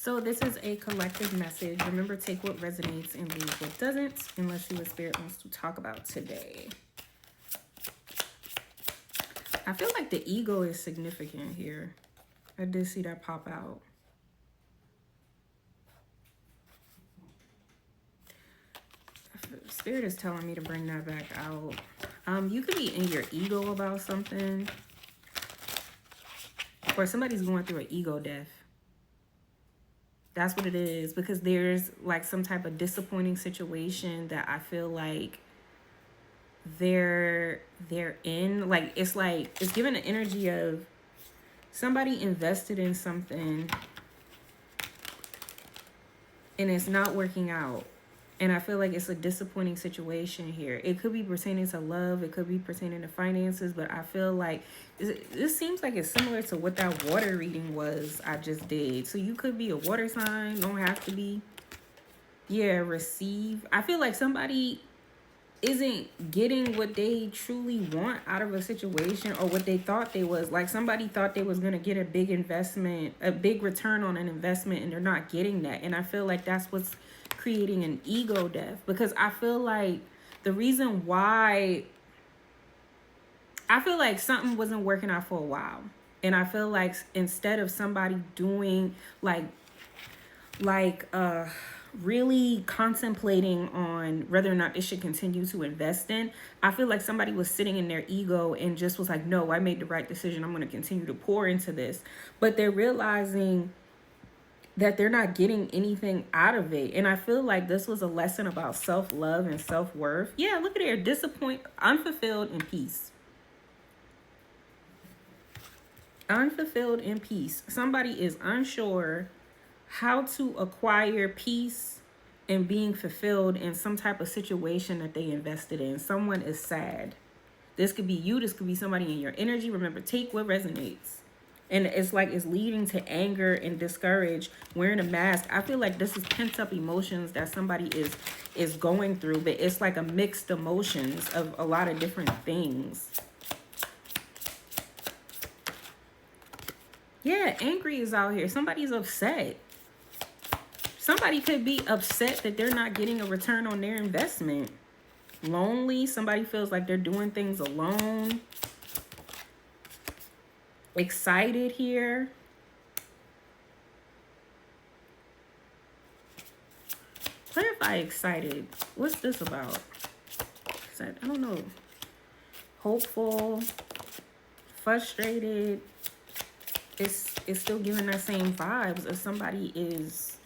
So this is a collective message. Remember, take what resonates and leave what doesn't, and let's see what Spirit wants to talk about today. I feel like the ego is significant here. I did see that pop out. Spirit is telling me to bring that back out. You could be in your ego about something, or somebody's going through an ego death. That's what it is, because there's like some type of disappointing situation that I feel like they're in. Like it's given an energy of somebody invested in something and it's not working out. And I feel like it's a disappointing situation here. It could be pertaining to love. It could be pertaining to finances. But I feel like this seems like it's similar to what that water reading was I just did. So you could be a water sign. Don't have to be. Yeah, receive. I feel like somebody isn't getting what they truly want out of a situation, or what they thought they was. Like somebody thought they was going to get a big investment, a big return on an investment, and they're not getting that. And I feel like that's what's creating an ego death, because I feel like the reason why, I feel like something wasn't working out for a while. And I feel like instead of somebody doing really contemplating on whether or not they should continue to invest in, I feel like somebody was sitting in their ego and just was like, no, I made the right decision. I'm going to continue to pour into this. But they're realizing that they're not getting anything out of it. And I feel like this was a lesson about self-love and self-worth. Yeah, look at here. Unfulfilled in peace. Unfulfilled in peace. Somebody is unsure how to acquire peace and being fulfilled in some type of situation that they invested in. Someone is sad. This could be you. This could be somebody in your energy. Remember, take what resonates. And it's like it's leading to anger and discourage, wearing a mask. I feel like this is pent up emotions that somebody is going through, but it's like a mixed emotions of a lot of different things. Yeah, angry is out here. Somebody's upset. Somebody could be upset that they're not getting a return on their investment. Lonely. Somebody feels like they're doing things alone. Excited here. Clarify excited. What's this about? I don't know. Hopeful. Frustrated. It's still giving that same vibes of somebody is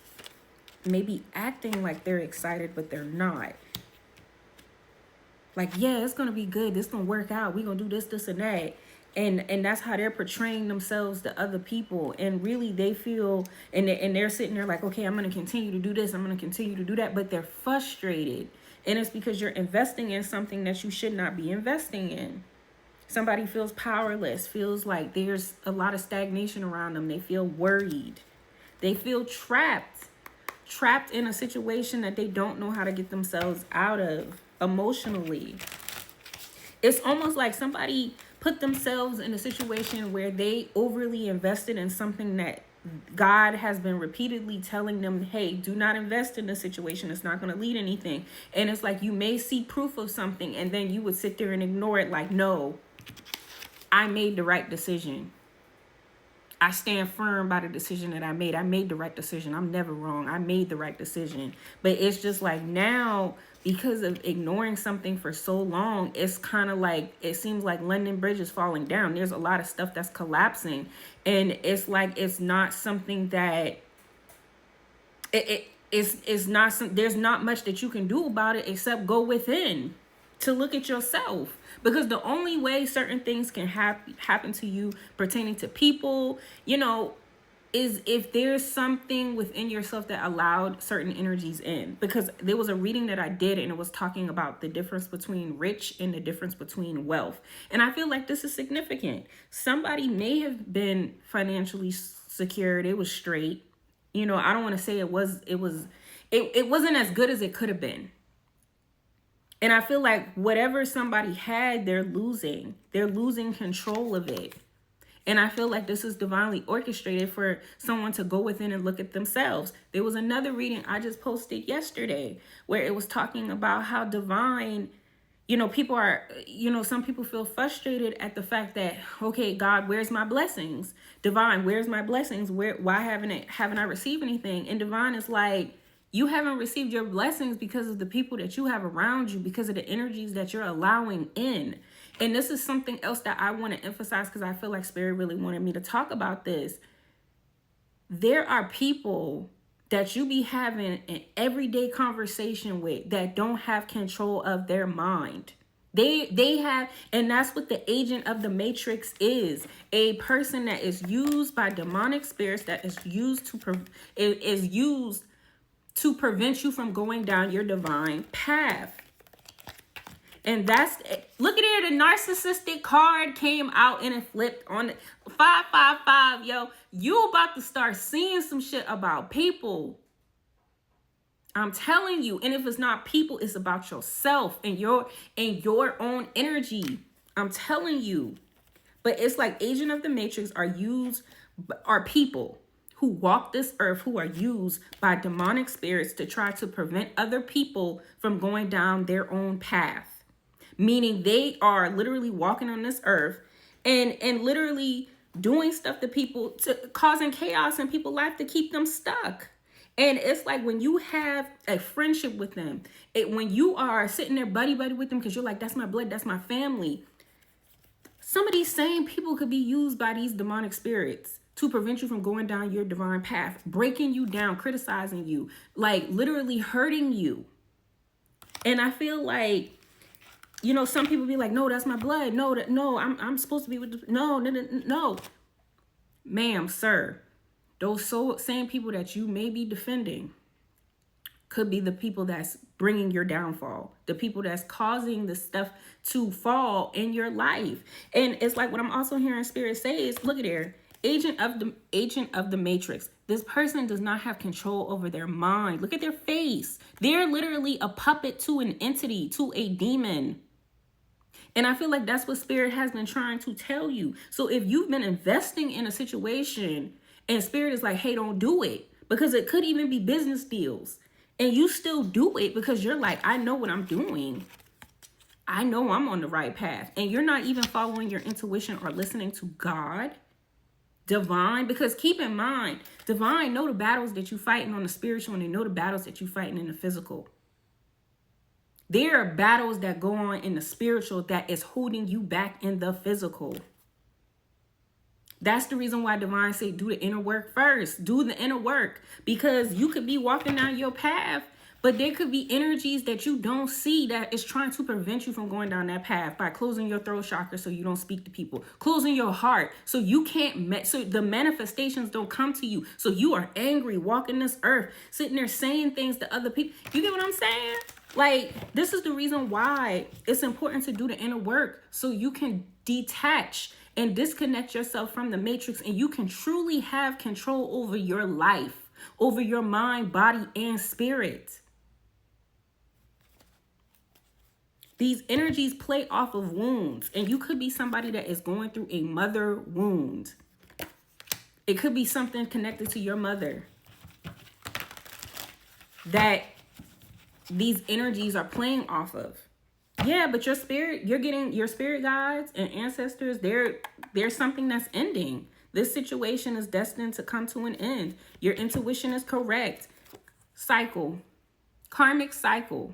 maybe acting like they're excited, but they're not. Like, yeah, it's going to be good. This going to work out. We're going to do this, this, and that. And that's how they're portraying themselves to other people. And really they feel, and they're sitting there like, okay, I'm going to continue to do this. I'm going to continue to do that. But they're frustrated. And it's because you're investing in something that you should not be investing in. Somebody feels powerless, feels like there's a lot of stagnation around them. They feel worried. They feel trapped in a situation that they don't know how to get themselves out of emotionally. It's almost like somebody put themselves in a situation where they overly invested in something that God has been repeatedly telling them, hey, do not invest in this situation. It's not going to lead anything. And it's like you may see proof of something and then you would sit there and ignore it like, no, I made the right decision. I stand firm by the decision that I made. I made the right decision. I'm never wrong. I made the right decision. But it's just like now, because of ignoring something for so long, it's kind of like, it seems like London Bridge is falling down. There's a lot of stuff that's collapsing. And it's like, it's not something that, it's not, there's not much that you can do about it except go within to look at yourself. Because the only way certain things can happen to you pertaining to people, is if there's something within yourself that allowed certain energies in. Because there was a reading that I did and it was talking about the difference between rich and the difference between wealth. And I feel like this is significant. Somebody may have been financially secured. It was straight. I don't want to say it wasn't as good as it could have been. And I feel like whatever somebody had, they're losing control of it. And I feel like this is divinely orchestrated for someone to go within and look at themselves. There was another reading I just posted yesterday where it was talking about how divine, people are, some people feel frustrated at the fact that, okay, God, where's my blessings? Divine, where's my blessings? Why haven't I received anything? And divine is like, you haven't received your blessings because of the people that you have around you, because of the energies that you're allowing in. And this is something else that I want to emphasize because I feel like Spirit really wanted me to talk about this. There are people that you be having an everyday conversation with that don't have control of their mind. They have, and that's what the agent of the matrix is. A person that is used by demonic spirits, that is used to prevent you from going down your divine path. And look at it, the narcissistic card came out and it flipped on 555. Yo, you about to start seeing some shit about people. I'm telling you. And if it's not people, it's about yourself and your own energy. I'm telling you. But it's like agent of the matrix are people who walk this earth, who are used by demonic spirits to try to prevent other people from going down their own path. Meaning they are literally walking on this earth and literally doing stuff to people, causing chaos in people's life to keep them stuck. And it's like when you have a friendship with them, when you are sitting there buddy with them because you're like, that's my blood, that's my family. Some of these same people could be used by these demonic spirits to prevent you from going down your divine path, breaking you down, criticizing you, like literally hurting you. And I feel like, some people be like, no, that's my blood. No, I'm supposed to be with no. Ma'am, sir, those same people that you may be defending could be the people that's bringing your downfall, the people that's causing the stuff to fall in your life. And it's like what I'm also hearing Spirit say is, look at there, agent of the matrix. This person does not have control over their mind. Look at their face. They're literally a puppet to an entity, to a demon. And I feel like that's what Spirit has been trying to tell you. So if you've been investing in a situation and Spirit is like, hey, don't do it, because it could even be business deals, and you still do it because you're like, I know what I'm doing. I know I'm on the right path. And you're not even following your intuition or listening to God, divine, because keep in mind, divine know the battles that you're fighting on the spiritual, and they know the battles that you're fighting in the physical. There are battles that go on in the spiritual that is holding you back in the physical. That's the reason why divine say do the inner work first. Do the inner work, because you could be walking down your path, but there could be energies that you don't see that is trying to prevent you from going down that path by closing your throat chakra so you don't speak to people, closing your heart so you can't, so the manifestations don't come to you. So you are angry, walking this earth, sitting there saying things to other people. You get what I'm saying? Like, this is the reason why it's important to do the inner work so you can detach and disconnect yourself from the matrix, and you can truly have control over your life, over your mind, body, and spirit. These energies play off of wounds, and you could be somebody that is going through a mother wound. It could be something connected to your mother that these energies are playing off of. Yeah, but your spirit, you're getting your spirit guides and ancestors, there's something that's ending. This situation is destined to come to an end. Your intuition is correct. Cycle, karmic cycle.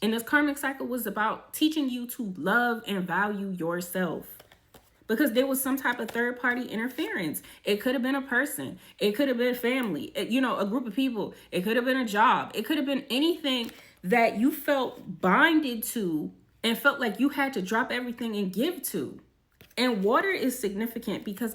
And this karmic cycle was about teaching you to love and value yourself, because there was some type of third party interference. It could have been a person. It could have been family, a group of people. It could have been a job. It could have been anything that you felt binded to and felt like you had to drop everything and give to. And water is significant because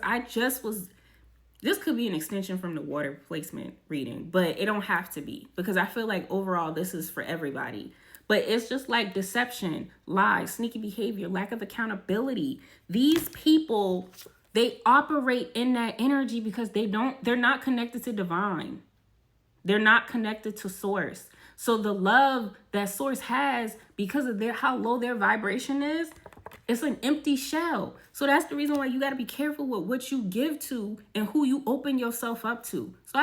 this could be an extension from the water placement reading, but it don't have to be, because I feel like overall this is for everybody. But it's just like deception, lies, sneaky behavior, lack of accountability. These people, they operate in that energy because they're not connected to divine. They're not connected to source. So the love that source has, because of how low their vibration is, It's an empty shell. So that's the reason why you got to be careful with what you give to and who you open yourself up to. So